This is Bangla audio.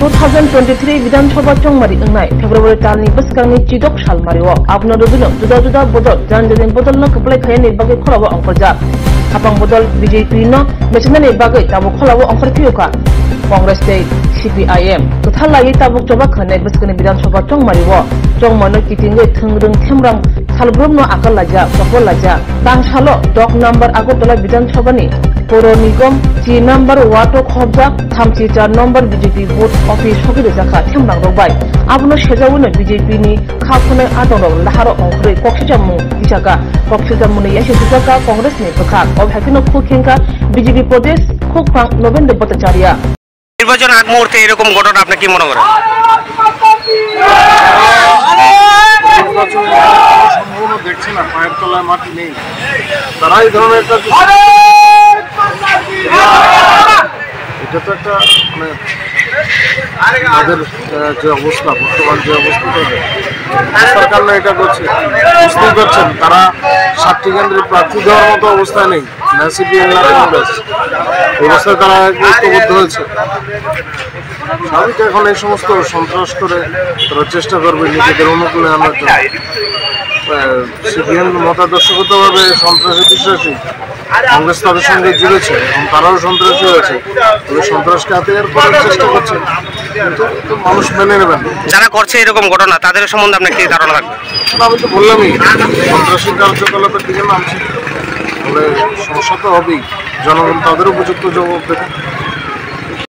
2023 विधानसभा चंगमारी अंगनाय फेब्रुवारी तालनि बसकांनि चिदक सालमारिओ आबनो रुजुनो जुदा जुदा बदल जानजन बदल न कपलाय खायनि बागै खलाबो अंकरजा हापां बदल बीजेपी न मेचनानि बागै ताबो खलाबो अंकर पियोका कांग्रेस दे CPIM कथालायै ताबुक जबा खनाय बसकांनि विधानसभा चंगमारिओ चंगमानो कितिंगै थंग्रं थेमरां सालब्रमनो आकल लाजा कपल लाजा तांसालो डक नम्बर आगरतला विधानसभानि पौर निगम 3 नम्बर वाटो खबजा 34 नम्बर बीजेपी भोट ऑफिस होगिरे जाखा थेमरां रबाय आबनो सेजावनो बीजेपी नि खाखुने आदनो लाहारो अंख्रै कक्षिजामु इसाका कक्षिजामुनि यासे जुजाका कांग्रेस नि बखा अबहाकिनो खुखेंका बीजेपी प्रदेश खुखफां नवेंद्र भट्टाचार्य নির্বাচন আগ মুহূর্তে এরকম ঘটনা আপনি কি মনে করেন? সম্পূর্ণ দেখছে না, পায়ের তলায় মাটি নেই, তারা এই ধরনের একটা এটা তো একটা মানে তাদের যে অবস্থা বর্তমান যে অবস্থার কারণে এটা করছে বুঝতেই পারছেন। তারা 7টি কেন্দ্রে প্রার্থী দেওয়ার মতো অবস্থায় নেই, না CPIM না কংগ্রেস, অবস্থায় তারা ঐক্যবদ্ধ হয়েছে। স্বাভাবিক এখন এই সমস্ত সন্ত্রাস করে তারা চেষ্টা করবে নিজেদের অনুকূলে আনার জন্য। CPIM মতাদর্শগতভাবে সন্ত্রাসে বিশ্বাসী, কংগ্রেস তাদের সঙ্গে জুড়েছে এবং তারাও সন্ত্রাসী হয়েছে, তবে সন্ত্রাসকে হাতিয়ার করার চেষ্টা করছে, কিন্তু মানুষ মেনে নেবেন। যারা করছে এরকম ঘটনা তাদের সম্বন্ধে আপনার কি ধারণা থাকবে? আমি তো বললামই সন্ত্রাসী কার্যকলাপের দিকে নামছে, তাহলে সমস্যা তো হবেই, জনগণ তাদের উপযুক্ত জবাব দেবে।